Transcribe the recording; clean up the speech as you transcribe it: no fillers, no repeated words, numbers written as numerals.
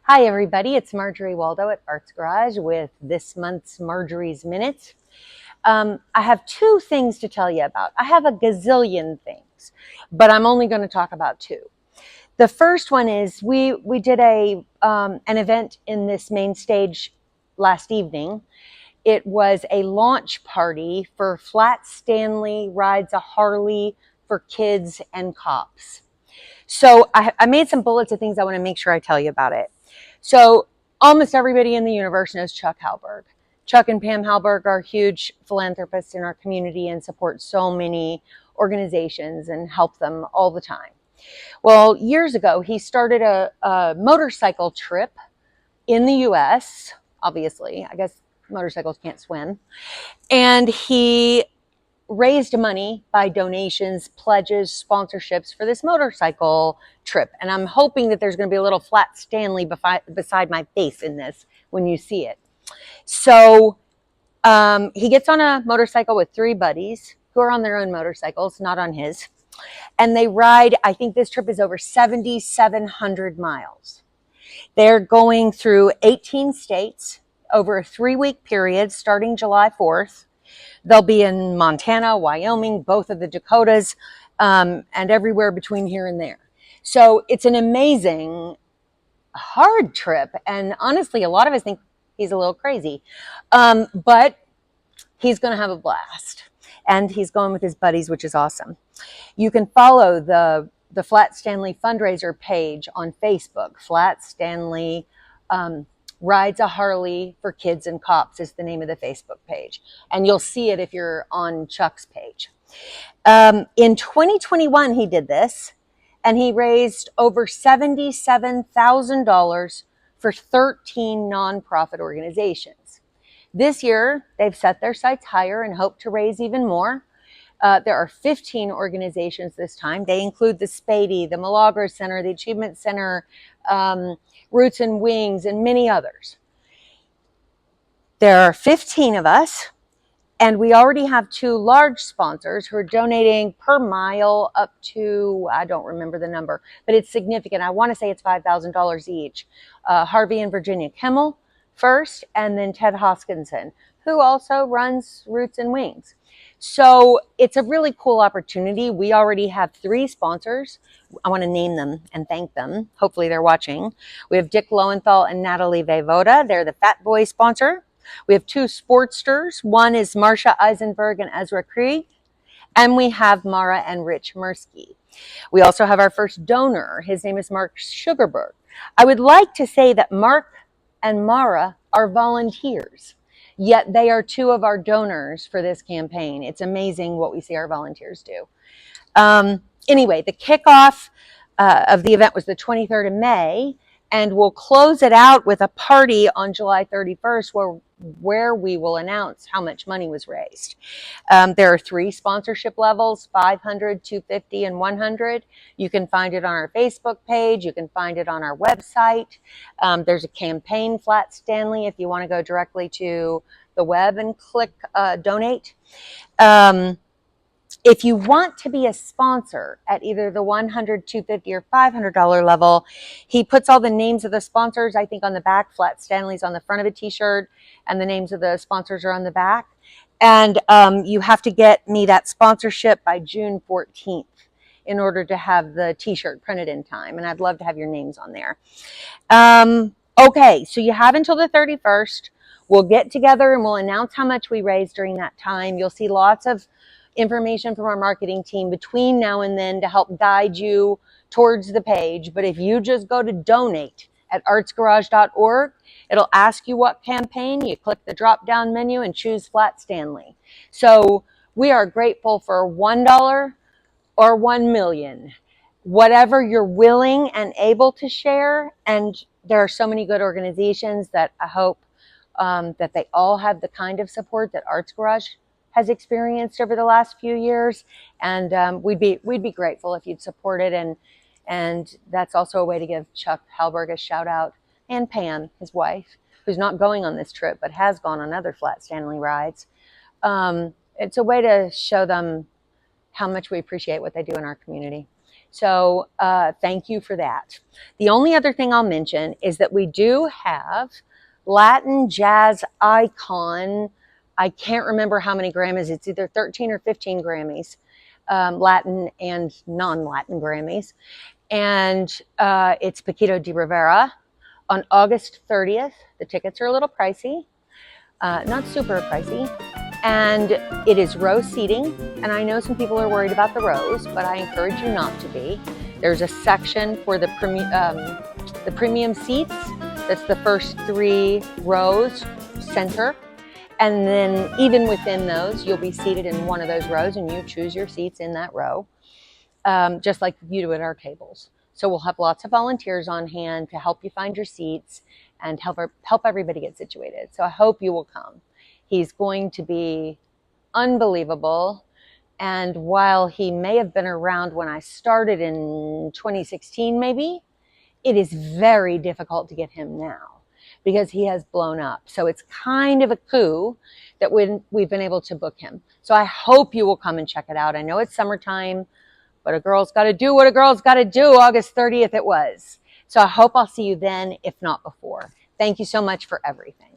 Hi, everybody. It's Marjorie Waldo at Arts Garage with this month's Marjorie's Minute. I have two things to tell you about. I have a gazillion things, but I'm only going to talk about two. The first one is we did an event in this main stage last evening. It was a launch party for Flat Stanley Rides a Harley for Kids and Cops. So I made some bullets of things I want to make sure I tell you about it. So almost everybody in the universe knows Chuck Halberg. Chuck and Pam Halberg are huge philanthropists in our community and support so many organizations and help them all the time. Well, years ago, he started a motorcycle trip in the US, obviously. I guess motorcycles can't swim. And he raised money by donations, pledges, sponsorships for this motorcycle trip. And I'm hoping that there's going to be a little Flat Stanley beside my face in this when you see it. So he gets on a motorcycle with three buddies who are on their own motorcycles, not on his. And they ride, I think this trip is over 7,700 miles. They're going through 18 states over a 3-week period starting July 4th. They'll be in Montana, Wyoming, both of the Dakotas, and everywhere between here and there. So it's an amazing, hard trip. And honestly, a lot of us think he's a little crazy. But he's going to have a blast. And he's going with his buddies, which is awesome. You can follow the Flat Stanley fundraiser page on Facebook. Flat Stanley Rides a Harley for Kids and Cops is the name of the Facebook page. And you'll see it if you're on Chuck's page. In 2021, he did this, and he raised over $77,000 for 13 nonprofit organizations. This year, they've set their sights higher and hope to raise even more. There are 15 organizations this time. They include the Spady, the Milagro Center, the Achievement Center, Roots and Wings, and many others. There are 15 of us, and we already have two large sponsors who are donating per mile up to, I don't remember the number, but it's significant. I want to say it's $5,000 each. Harvey and Virginia Kimmel first, and then Ted Hoskinson, who also runs Roots and Wings. So it's a really cool opportunity. We already have 3 sponsors. I want to name them and thank them. Hopefully they're watching. We have Dick Lowenthal and Natalie Voivoda. They're the Fat Boy sponsor. We have 2 Sportsters. One is Marcia Eisenberg and Ezra Krieg. And we have Mara and Rich Mirsky. We also have our first donor. His name is Mark Sugarberg. I would like to say that Mark and Mara are volunteers. Yet they are 2 of our donors for this campaign. It's amazing what we see our volunteers do. Anyway, the kickoff of the event was the 23rd of May, and we'll close it out with a party on July 31st where we will announce how much money was raised. There are 3 sponsorship levels, 500, 250, and 100. You can find it on our Facebook page. You can find it on our website. There's a campaign, Flat Stanley, if you want to go directly to the web and click donate. If you want to be a sponsor at either the $100, $250, or $500 level, he puts all the names of the sponsors, I think, on the back. Flat Stanley's on the front of a t-shirt, and the names of the sponsors are on the back. And you have to get me that sponsorship by June 14th in order to have the t-shirt printed in time. And I'd love to have your names on there. Okay, so you have until the 31st. We'll get together and we'll announce how much we raised during that time. You'll see lots of information from our marketing team between now and then to help guide you towards the page. But if you just go to donate at artsgarage.org, it'll ask you what campaign. You click the drop-down menu and choose Flat Stanley. So we are grateful for $1 or 1 million, whatever you're willing and able to share. And there are so many good organizations that I hope that they all have the kind of support that Arts Garage has experienced over the last few years, and we'd be grateful if you'd support it. And that's also a way to give Chuck Halberg a shout out, and Pam, his wife, who's not going on this trip but has gone on other Flat Stanley rides. It's a way to show them how much we appreciate what they do in our community. So thank you for that. The only other thing I'll mention is that we do have Latin Jazz Icon. I can't remember how many Grammys. It's either 13 or 15 Grammys, Latin and non-Latin Grammys. And it's Paquito D'Rivera on August 30th. The tickets are a little pricey, not super pricey. And it is row seating. And I know some people are worried about the rows, but I encourage you not to be. There's a section for the premium seats. That's the first 3 rows, center. And then even within those, you'll be seated in one of those rows and you choose your seats in that row, just like you do at our tables. So we'll have lots of volunteers on hand to help you find your seats and help everybody get situated. So I hope you will come. He's going to be unbelievable. And while he may have been around when I started in 2016, maybe, it is very difficult to get him now because he has blown up. So it's kind of a coup that we've been able to book him. So I hope you will come and check it out. I know it's summertime, but a girl's got to do what a girl's got to do. August 30th it was. So I hope I'll see you then, if not before. Thank you so much for everything.